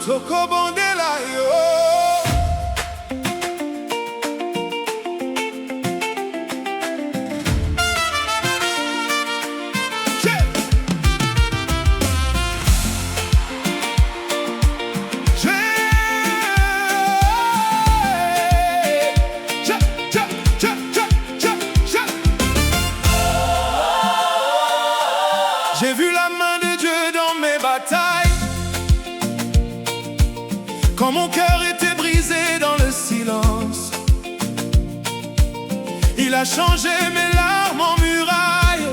Tokobondela yo. J'ai vu la main de Dieu dans mes batailles, quand mon cœur était brisé dans le silence. Il a changé mes larmes en murailles,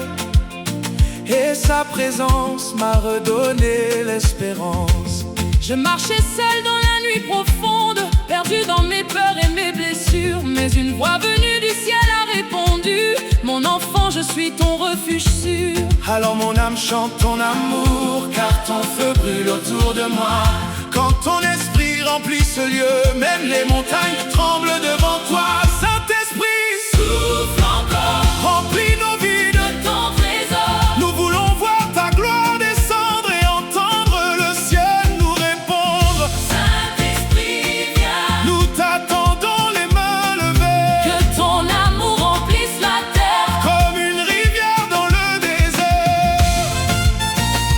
et sa présence m'a redonné l'espérance. Je marchais seul dans la nuit profonde, perdu dans mes peurs et mes blessures. Mais une voix venue du ciel a répondu: mon enfant, je suis ton refuge sûr. Alors mon âme chante ton amour, car ton feu brûle autour de moi. Quand ton esprit remplit ce lieu, même les montagnes tremblent devant toi. Saint-Esprit, souffle encore, remplis nos vies de ton trésor. Nous voulons voir ta gloire descendre et entendre le ciel nous répondre. Saint-Esprit, viens, nous t'attendons les mains levées. Que ton amour remplisse la terre comme une rivière dans le désert.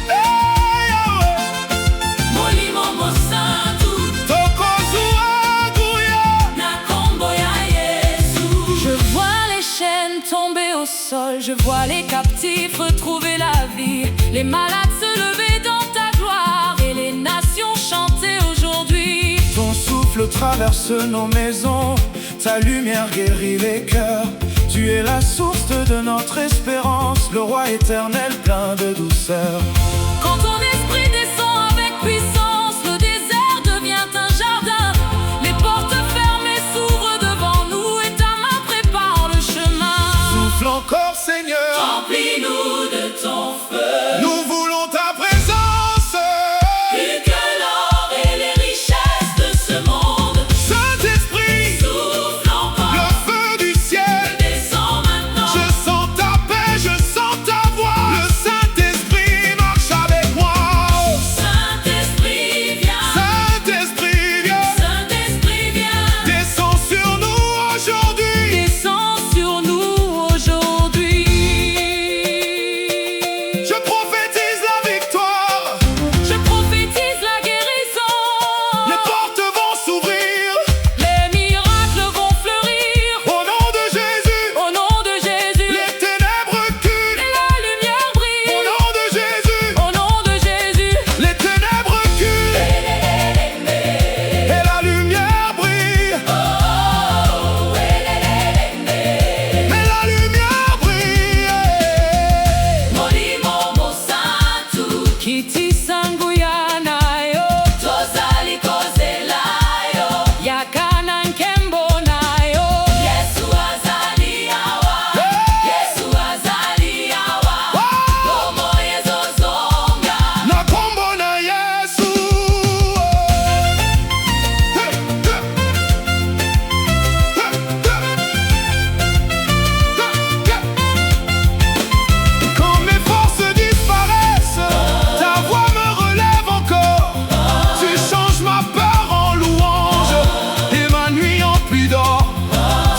Hey, Yahweh. Molimo mosantu, Tokozua Guya. nakombo ya Yesu. Je vois les chaînes tomber au sol, je vois les captifs retrouver la vie, les malades se lever dans ta gloire et les nations chanter aujourd'hui. Ton souffle traverse nos maisons, ta lumière guérit les cœurs. Tu es la source de notre espérance, le roi éternel plein de douceur. Quand ton esprit descend avec puissance, le désert devient un jardin. Les portes fermées s'ouvrent devant nous et ta main prépare le chemin. Souffle encore, Seigneur, Remplis-nous de ton feu, nous voulons ta présence. plus que l'or et les richesses de ce monde. Saint-Esprit, Souffle encore, le feu du ciel. descends maintenant. Je sens ta paix, je sens ta voix. Le Saint-Esprit marche avec moi. Saint-Esprit, viens. Saint-Esprit, viens. Saint-Esprit, viens. Descends sur nous aujourd'hui. Descends sur nous aujourd'hui. Je prophétise la victoire. Je prophétise la guérison. Les portes vont s'ouvrir. Les miracles vont fleurir. Au nom de Jésus, Au nom de Jésus, les ténèbres reculent. et la lumière brille. Au nom de Jésus, Au nom de Jésus, les ténèbres reculent. Et la lumière brille. Mais la lumière brille. Molimo mosantu, kiti sangu yanayo, tozali kozelayo, yakana nkembo nayo. Yesu azali awa, Yesu azali awa, komo ezozonga. Na kombo na Yesu. Quand mes forces disparaissent, ta voix me relève encore. Tu changes ma peur en louange et ma nuit en pluie d'or.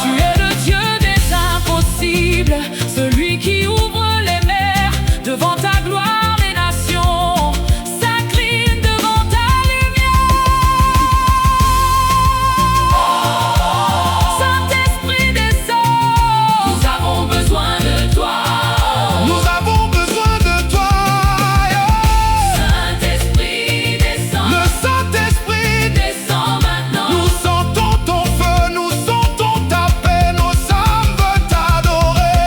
Tu es le Dieu des impossibles, celui qui ouvre les mers. Devant ta gloire, les nations s'inclinent devant ta lumière. Saint-Esprit descend, nous avons besoin de toi. Nous avons besoin de toi. Saint-Esprit descend, Le Saint-Esprit, descend maintenant. nous sentons ton feu, nous sentons ta paix, nos âmes veulent t'adorer.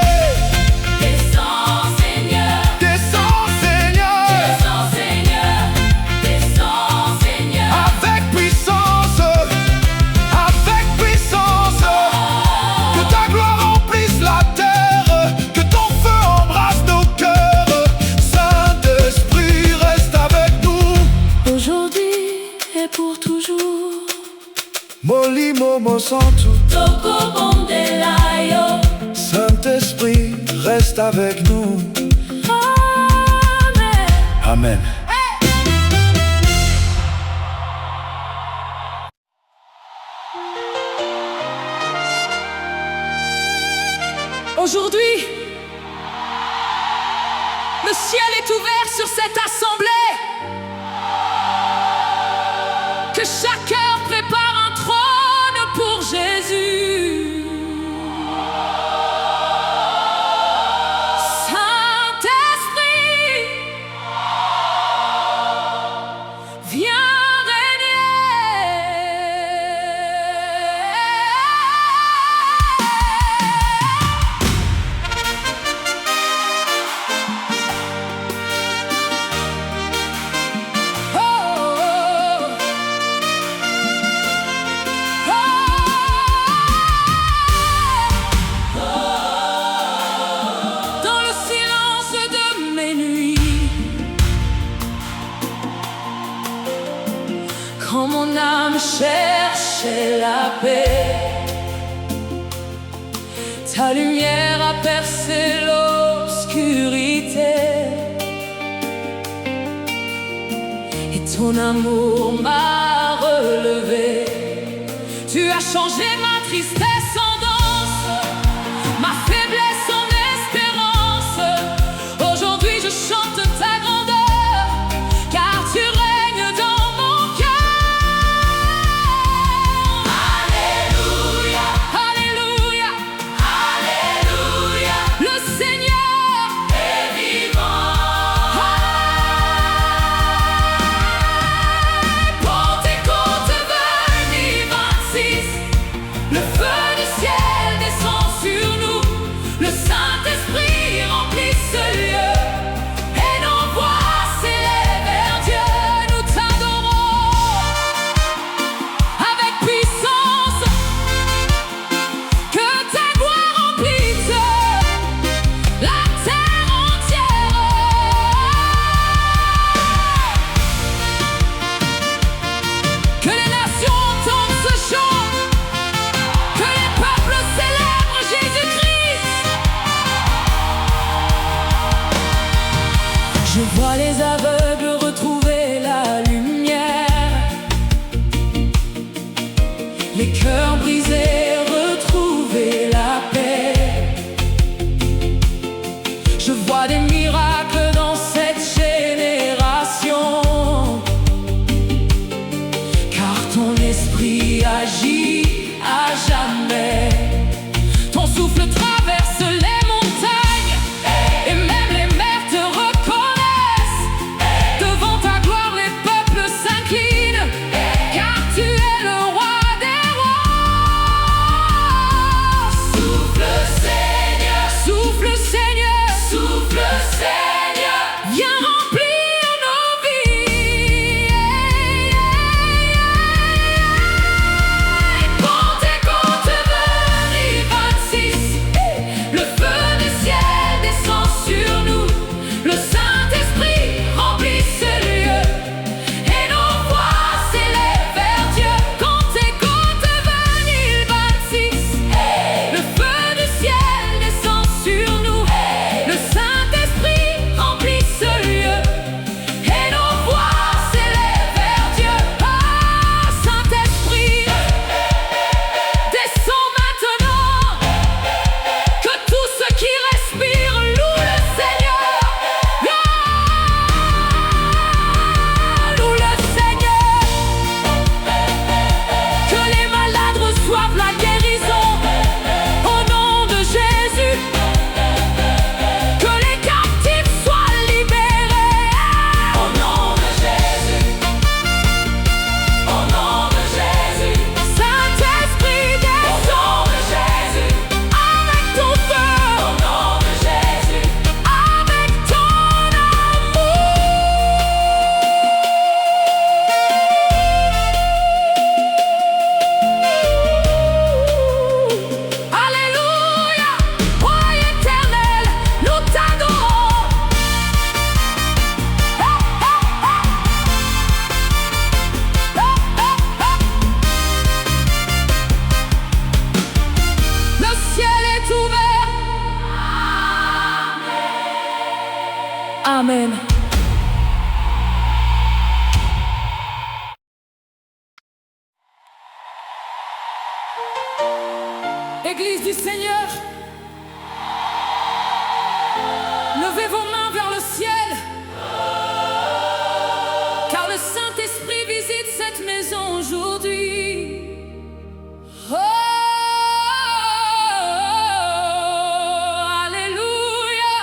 Descends Seigneur, Descends, Seigneur, descends Seigneur, descends Seigneur. avec puissance, avec puissance. Que ta gloire remplisse la terre, que ton feu embrasse nos cœurs. Saint-Esprit, reste avec nous. Aujourd'hui et pour toujours. Molimo Mosantu, Tokobondelayo, Saint-Esprit, reste avec nous. Amen. Amen. Aujourd'hui, le ciel est ouvert sur cette assemblée. Que chacun prépare un trône pour Jésus. Saint-Esprit, viens quand mon âme cherchait la paix, ta lumière a percé l'obscurité et ton amour m'a relevé. Tu as changé ma tristesse en danse, ma faiblesse en espérance. Aujourd'hui je chante ta grandeur, car tu règnes dans mon cœur. Alléluia, Alléluia, Alléluia. Le Seigneur est vivant. Pentecôte venue 26, le feu du ciel descend sur nous. Le Saint-Esprit remplit ce lieu et nos voix s'élèvent vers Dieu. Nous t'adorons avec puissance, que ta gloire remplisse la terre entière. Que les nations entendent ce chant, que les peuples célèbrent Jésus-Christ. Je vois les aveugles retrouver la lumière, les cœurs brisés retrouver la paix. Je vois des miracles dans cette génération, car ton esprit agit à jamais. Ton souffle traverse les montagnes et même les mers te reconnaissent. Devant ta gloire les peuples s'inclinent, car tu es le roi des rois. Souffle Seigneur, souffle Seigneur, souffle Seigneur, viens remplir nos vies. Pentecôte venue 26, le feu du ciel descend sur nous. Le Saint-Esprit remplit ce lieu et nos voix s'élèvent vers Dieu. Pentecôte venue 26, le feu du ciel descend sur nous. Le Saint-Esprit remplit ce lieu et nos voix s'élèvent vers Dieu. Ah, Saint-Esprit, descends maintenant, que tout ce qui respire loue le Seigneur. Loue le Seigneur. Que les malades reçoivent la guérison au nom de Jésus. Que les captifs soient libérés au nom de Jésus. Au nom de Jésus. Saint-Esprit, descends de Jésus avec ton feu. Au nom de Jésus. Avec ton amour. Alléluia, roi éternel, nous t'adorons. Le ciel est ouvert. Amen. Église du Seigneur, Levez vos mains vers le ciel, car le Saint-Esprit visite cette maison aujourd'hui. Oh, alléluia,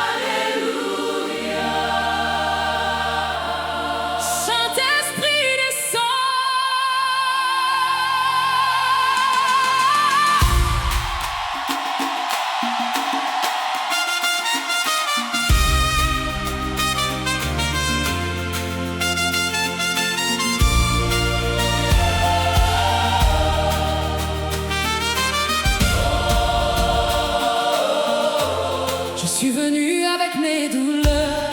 alléluia. Saint-Esprit descend. Je suis venu avec mes douleurs,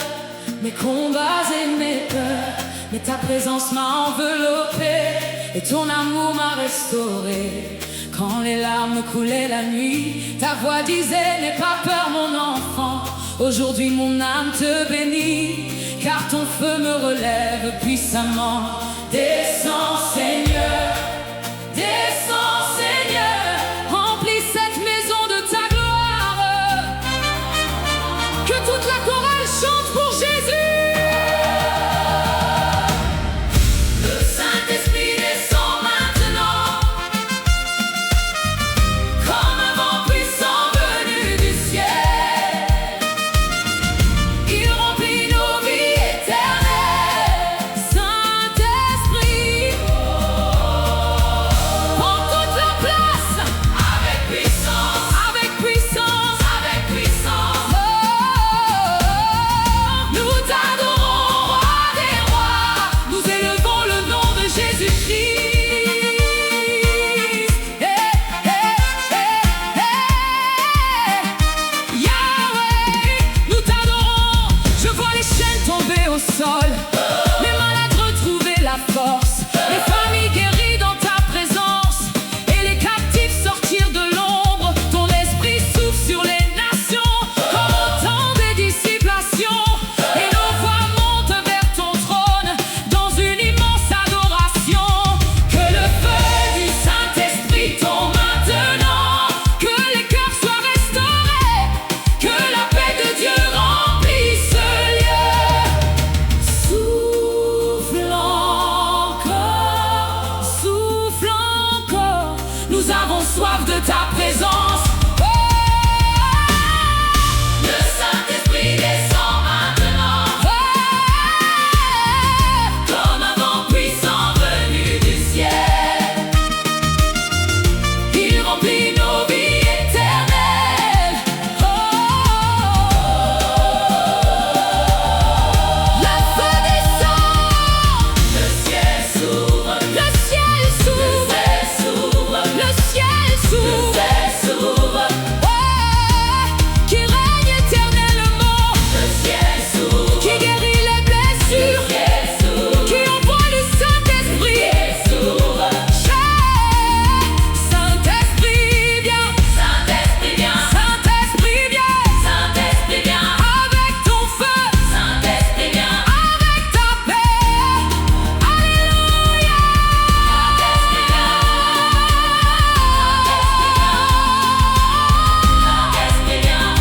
mes combats et mes peurs, mais ta présence m'a enveloppé et ton amour m'a restauré. Quand les larmes coulaient la nuit, ta voix disait: n'aie pas peur mon enfant, aujourd'hui mon âme te bénit, car ton feu me relève puissamment. Descends Seigneur, descends Seigneur, remplis cette maison de ta gloire, que toute la chorale chante pour Jésus. Le Saint-Esprit descend maintenant, comme un vent puissant venu du ciel. Il remplit nos vies éternelles. Saint-Esprit, prends toute la place, avec puissance, avec puissance, avec puissance. Nous t'adorons, roi des rois, nous élevons le nom de Jésus-Christ. Yahweh, nous t'adorons. Je vois les chaînes tomber au sol, les malades retrouver la force, les familles guéries dans ta présence, et les captifs sortir de l'ombre. Ton esprit souffle sur les nations, comme au temps des disciplations, et nos voix montent vers ton trône dans une immense adoration. Que le feu du Saint-Esprit tombe maintenant, que les cœurs soient restaurés, que la paix de Dieu remplisse ce lieu. Souffle encore, nous avons soif de ta présence. Oh, le Saint-Esprit descend maintenant, comme un vent puissant venu du ciel. Il remplit nos vies éternelles. Oh, le feu descend, le ciel s'ouvre, le ciel s'ouvre, le ciel s'ouvre, le ciel s'ouvre, le ciel s'ouvre. Ouais, qui règne éternellement, le ciel s'ouvre, qui guérit les blessures, le ciel s'ouvre, qui envoie le Saint-Esprit, le ciel s'ouvre. Saint-Esprit viens, Saint-Esprit viens, Saint-Esprit viens, Saint-Esprit viens, avec ton feu, Saint-Esprit viens, avec ta paix. Alléluia. Saint-Esprit viens, Saint-Esprit viens,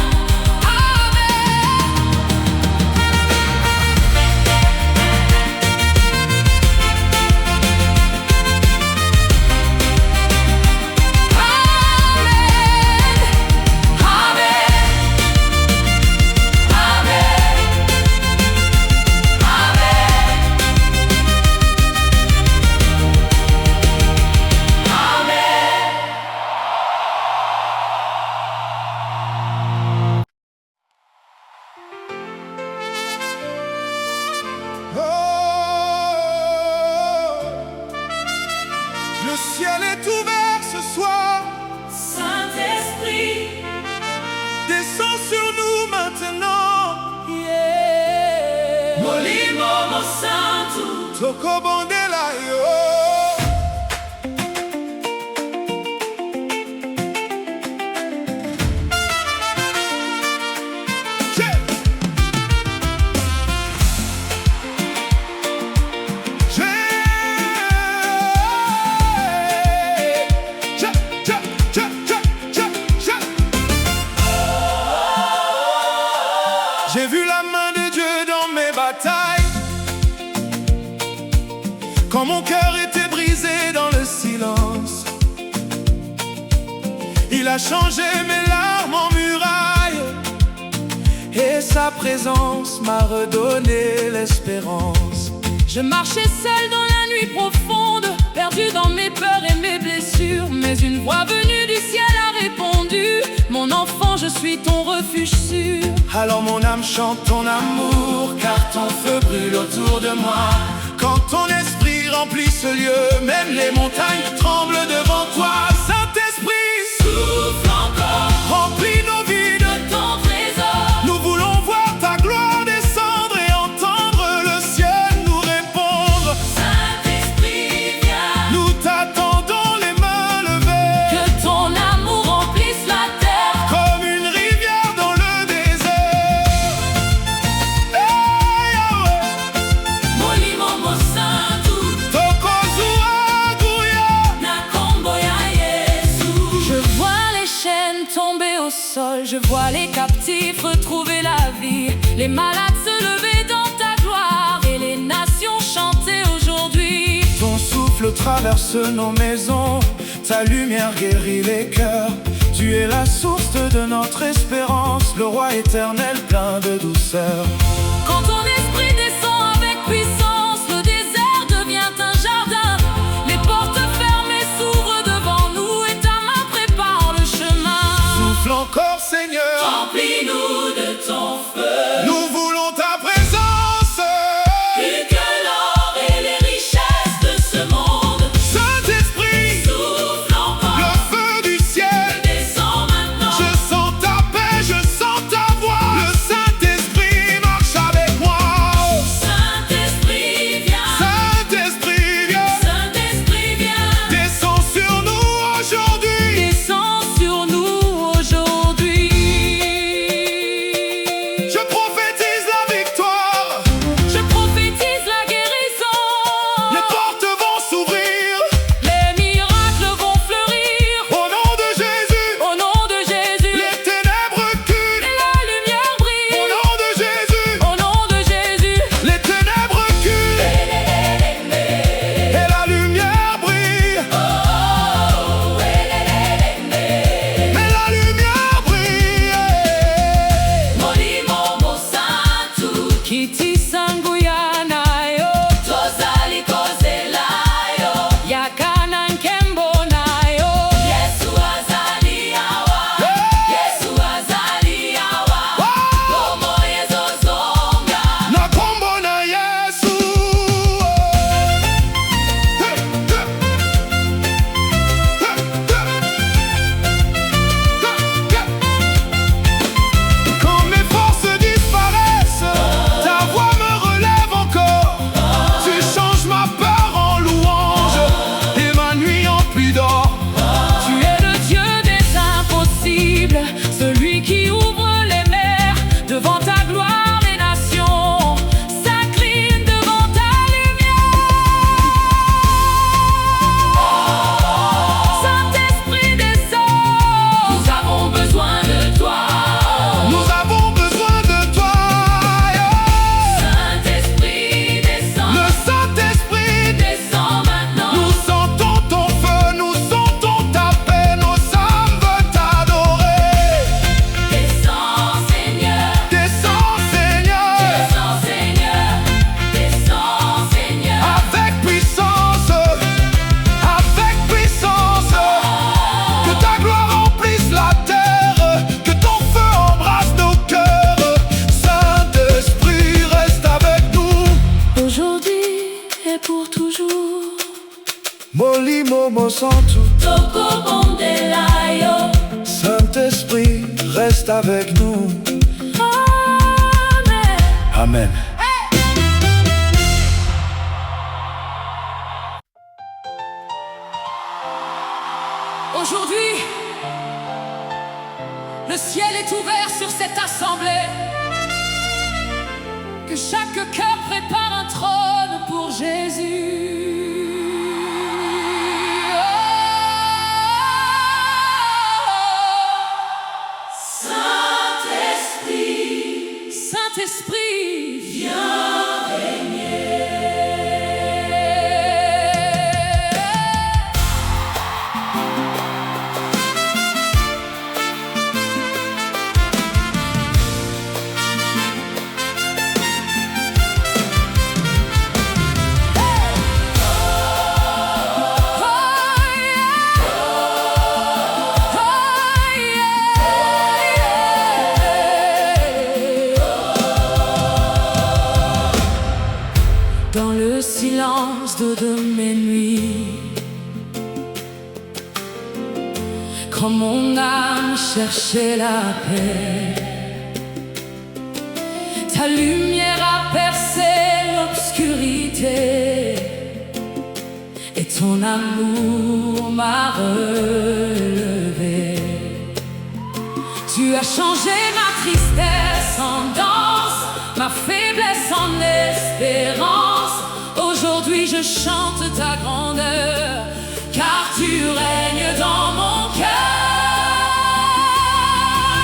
Le ciel est ouvert ce soir, Saint-Esprit, descends sur nous maintenant. yeah. Molimo mo santo, Tokobondela yo. J'ai vu la main de Dieu dans mes batailles, quand mon cœur était brisé dans le silence. Il a changé mes larmes en murailles, et sa présence m'a redonné l'espérance. Je marchais seul dans la nuit profonde, perdu dans mes peurs et mes blessures. Mais une voix venue du ciel a répondu: mon enfant, je suis ton refuge sûr. Alors mon âme chante ton amour, car ton feu brûle autour de moi. Quand ton esprit remplit ce lieu, même les montagnes tremblent devant toi. Saint-Esprit, souffle encore, remplis nos vies de ton trésor. Nous voulons voir ta gloire descendre et entendre le ciel nous répondre. Saint-Esprit, viens, Nous t'attendons les mains levées, que ton amour remplisse la terre. comme une rivière dans le désert. Hey, Yahweh, Molimo mosantu, Tokozua Guya. nakombo ya Yesu. Je vois les chaînes tomber au sol, je vois les captifs retrouver la vie, les malades se lever dans ta gloire et les nations chanter aujourd'hui. Ton souffle traverse nos maisons, ta lumière guérit les cœurs. Tu es la source de notre espérance, le roi éternel plein de douceur. Quand ton esprit descend avec puissance, le désert devient un jardin. Les portes fermées s'ouvrent devant nous et ta main prépare le chemin. Souffle encore, Seigneur, Remplis-nous de ton feu, nous voulons ta présence. plus que l'or et les richesses de ce monde. Saint-Esprit, Souffle encore, le feu du ciel. descends maintenant. Je sens ta paix, je sens ta voix. Le Saint-Esprit marche avec moi. Saint-Esprit, viens. Saint-Esprit, viens. Saint-Esprit, viens. Descends sur nous aujourd'hui. Descends sur nous aujourd'hui. Je prophétise la victoire. Je prophétise la guérison. Les portes vont s'ouvrir. Les miracles vont fleurir. Au nom de Jésus, Au nom de Jésus, les ténèbres reculent. et la lumière brille. Au nom de Jésus, Au nom de Jésus, les ténèbres reculent. Et la lumière brille. Et la lumière brille. Molimo mosantu, kiti sangu yanayo, tozali kozelayo, yakana nkembo nayo. Yesu azali awa, Yesu azali awa, lomo yezozonga. Na kombo na Yesu. Quand mes forces disparaissent, ta voix me relève encore. Tu changes ma peur en louange et ma nuit en pluie d'or. Tu es le Dieu des impossibles, celui qui ouvre les mers. Devant ta gloire, les nations s'inclinent devant ta lumière. Saint-Esprit descend, nous avons besoin de toi. Nous avons besoin de toi. Saint-Esprit descend, Le Saint-Esprit, descend maintenant. nous sentons ton feu, nous sentons ta paix, nos âmes veulent t'adorer. Descends Seigneur, Descends, Seigneur, descends Seigneur, descends Seigneur. avec puissance, que ta gloire remplisse la terre, que ton feu embrasse nos cœurs. Saint-Esprit, reste avec nous. Aujourd'hui et pour toujours. Molimo Mosantu, Toko Bondelayo. Saint-Esprit, reste avec nous. Amen. Amen. Aujourd'hui, le ciel est ouvert sur cette assemblée. Que chaque cœur prépare un trône pour Jésus. Saint-Esprit, Saint-Esprit, viens régner. Dans le silence de mes nuits, quand mon âme cherchait la paix, ta lumière a percé l'obscurité et ton amour m'a relevé. Tu as changé ma tristesse en danse, ma faiblesse en espérance. Aujourd'hui je chante ta grandeur, car tu règnes dans mon cœur.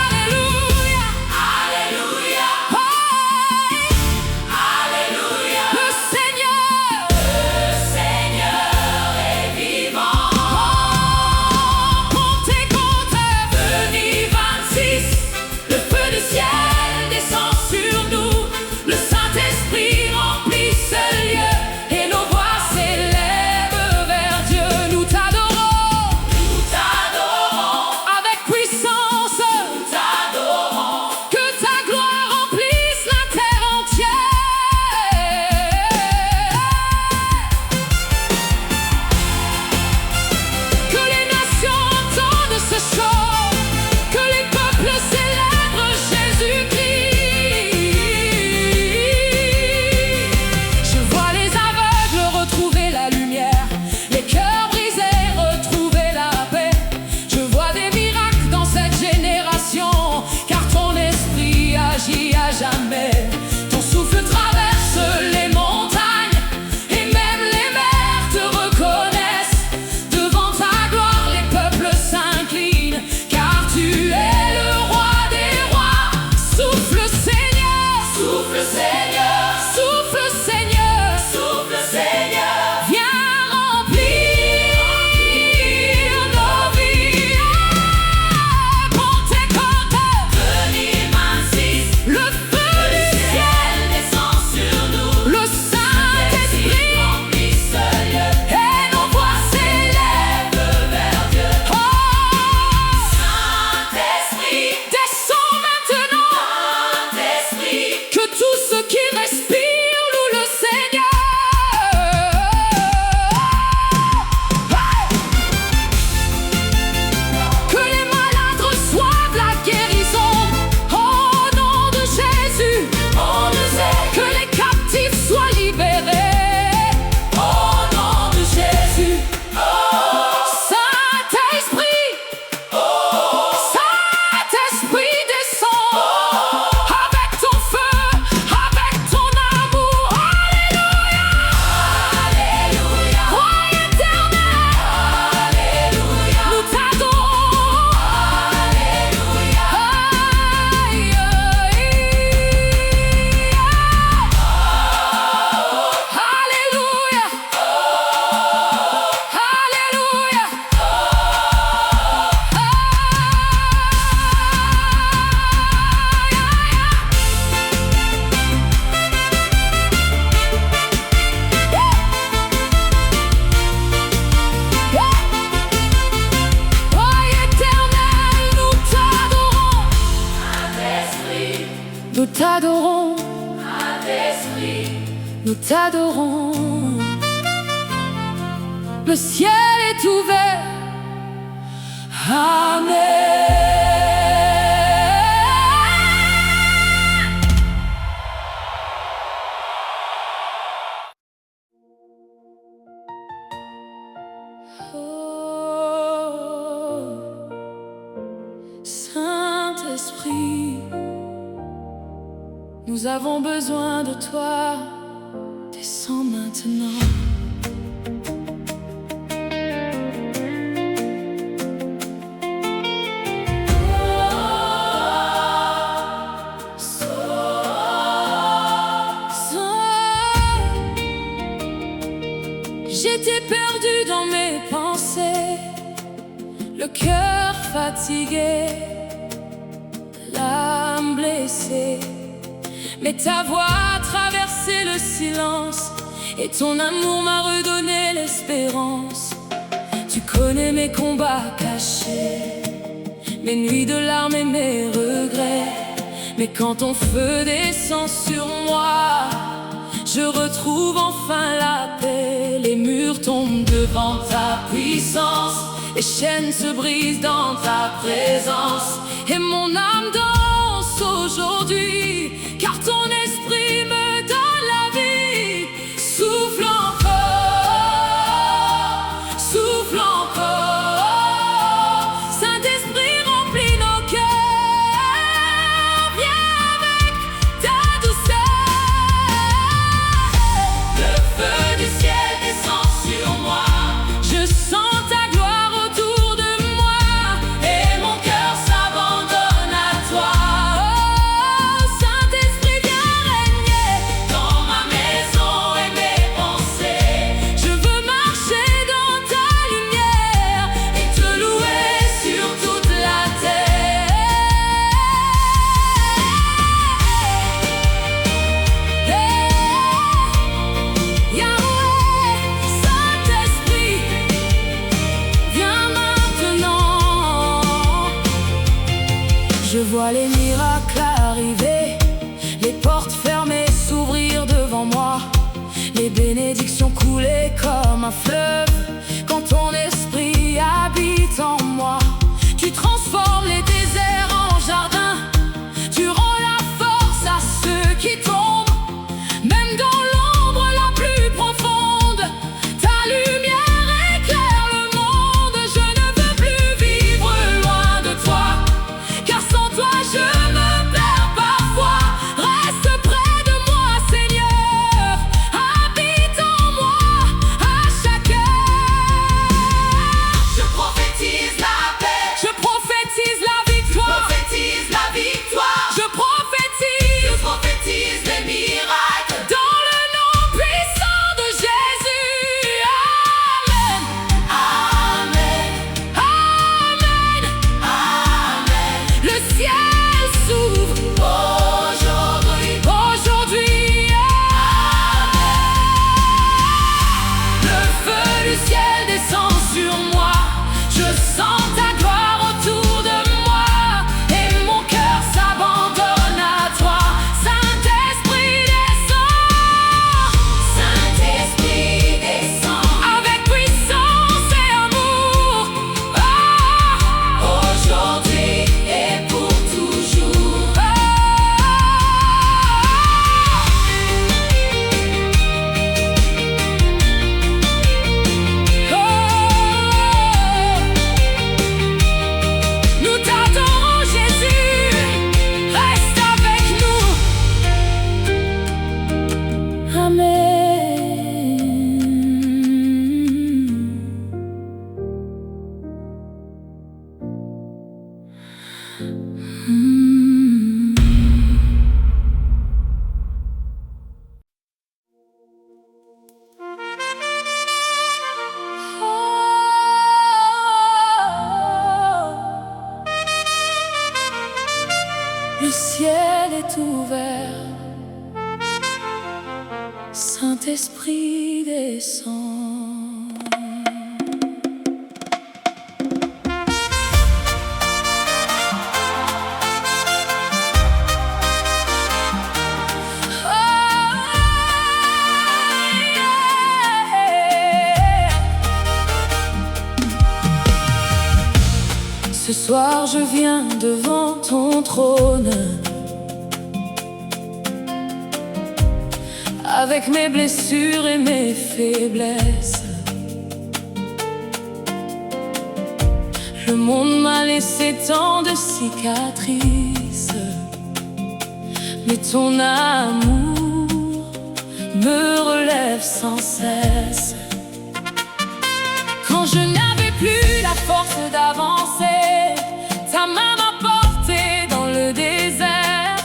Alléluia, Alléluia, oh, Alléluia. Le Seigneur est vivant. Oh, comptez, Venez 26, le feu du ciel descend sur nous, le Saint-Esprit remplit ce lieu. Jamais. Ton souffle traverse les montagnes et même les mers te reconnaissent. Devant ta gloire, les peuples s'inclinent, car tu es le roi des rois. Souffle Seigneur, souffle Seigneur, souffle Seigneur, souffle Seigneur. Viens remplir nos vies. Pentecôte, venez ainsi. Le nous t'adorons, Saint-Esprit, nous t'adorons. Le ciel est ouvert, Amen. Oh, Saint-Esprit, nous avons besoin de toi, descends maintenant. Oh, J'étais perdue dans mes pensées, le cœur fatigué, l'âme blessée. Mais ta voix a traversé le silence et ton amour m'a redonné l'espérance. Tu connais mes combats cachés, mes nuits de larmes et mes regrets. Mais quand ton feu descend sur moi, je retrouve enfin la paix. Les murs tombent devant ta puissance, les chaînes se brisent dans ta présence. Et mon âme danse aujourd'hui, car ton esprit me donne la vie. Souffle encore, souffle encore. Saint-Esprit remplit nos cœurs, viens avec ta douceur. Le feu du ciel descend sur moi, je sens ta gloire autour de moi, et mon cœur s'abandonne à toi. Oh, Saint-Esprit, viens régner dans ma maison et mes pensées. Je veux marcher dans ta lumière et te louer sur toute la terre. Yahweh, Saint-Esprit, viens maintenant. Je vois les miracles arriver, les portes fermées s'ouvrir devant moi, les bénédictions couler comme un fleuve. Quand ton esprit habite en moi, tu transformes les déserts en jardins, tu rends la force à ceux qui tombent. Même dans l'ombre la plus profonde, ta lumière éclaire le monde. Je ne veux plus vivre loin de toi, car sans toi je me perds parfois. Reste près de moi, Seigneur, habite en moi à chaque heure. Je prophétise la paix, je prophétise la victoire, prophétise la victoire. Je prophétise les miracles dans le nom puissant de Jésus. Amen, amen, amen, amen. Le ciel s'ouvre aujourd'hui, aujourd'hui. Amen. Le feu du ciel descend sur moi, je sens ta gloire autour de moi, et mon cœur s'abandonne à toi. Saint-Esprit descend, Saint-Esprit descend, avec puissance et amour. Aujourd'hui et pour toujours. Nous t'adorons, Jésus, reste avec nous. Le ciel est ouvert, Saint-Esprit descend. Ce soir je viens devant ton trône, avec mes blessures et mes faiblesses. Le monde m'a laissé tant de cicatrices, mais ton amour me relève sans cesse. Quand je n'avais plus la force d'avancer, ta main m'a porté dans le désert.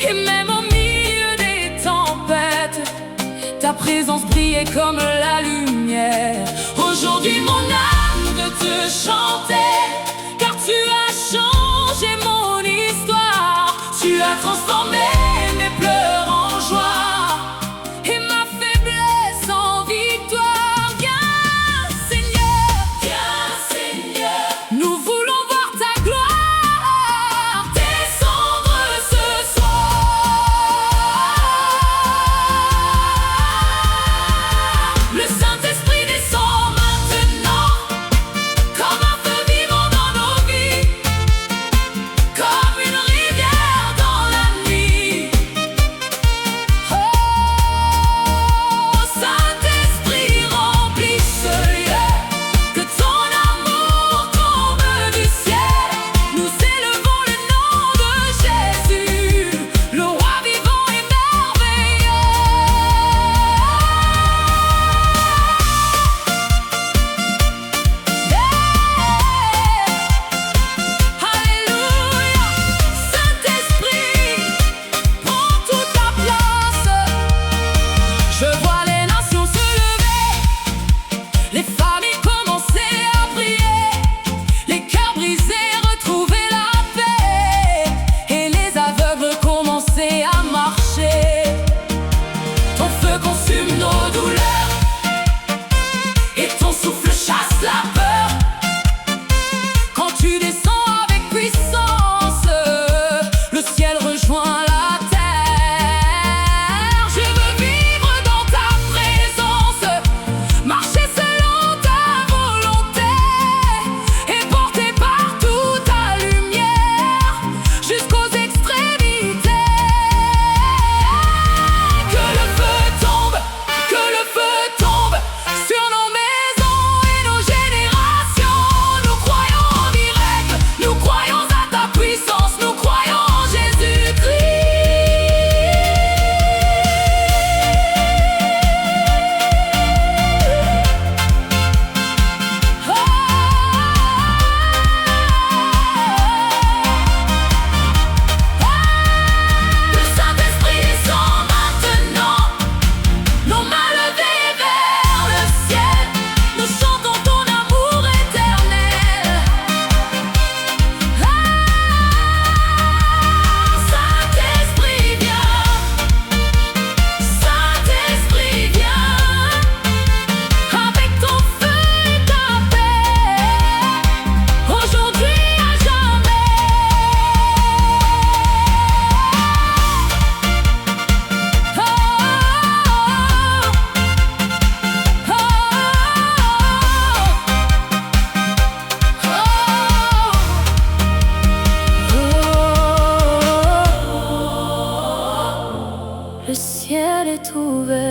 Et même au milieu des tempêtes, ta présence brillait comme la lumière. lumière. Aujourd'hui mon âme veut te chanter, car tu as changé mon histoire. Tu as transformé mes pleurs en joie et ma faiblesse en victoire. Viens Seigneur, nous voulons voir ta gloire descendre ce soir. Le Saint-Esprit descend maintenant, comme un feu vivant dans nos vies, comme une rivière dans la nuit. Oh, Saint-Esprit, remplis ce lieu, que ton amour tombe du ciel. Nous élevons le nom de Jésus, le roi vivant et merveilleux. Alléluia, Saint-Esprit, prends toute ta place. Je vois les nations se lever, les familles commencer à prier, les cœurs brisés retrouver la paix, et les aveugles commencer à marcher. Ton feu consume nos douleurs, et ton souffle chasse la peur. Quand tu descends avec puissance, le ciel rejoint la terre. Je veux vivre dans ta présence, marcher selon ta volonté, et porter partout ta lumière jusqu'aux extrémités. Que le feu tombe sur nos maisons et nos générations. Nous croyons en miracle, nous croyons à ta puissance, nous croyons en Jésus-Christ. Le Saint-Esprit descend maintenant, nos mains levées vers le ciel. Nous chantons ton amour éternel. Saint-Esprit viens, Saint-Esprit viens, avec ton feu et ta paix, aujourd'hui à jamais. Le ciel est ouvert.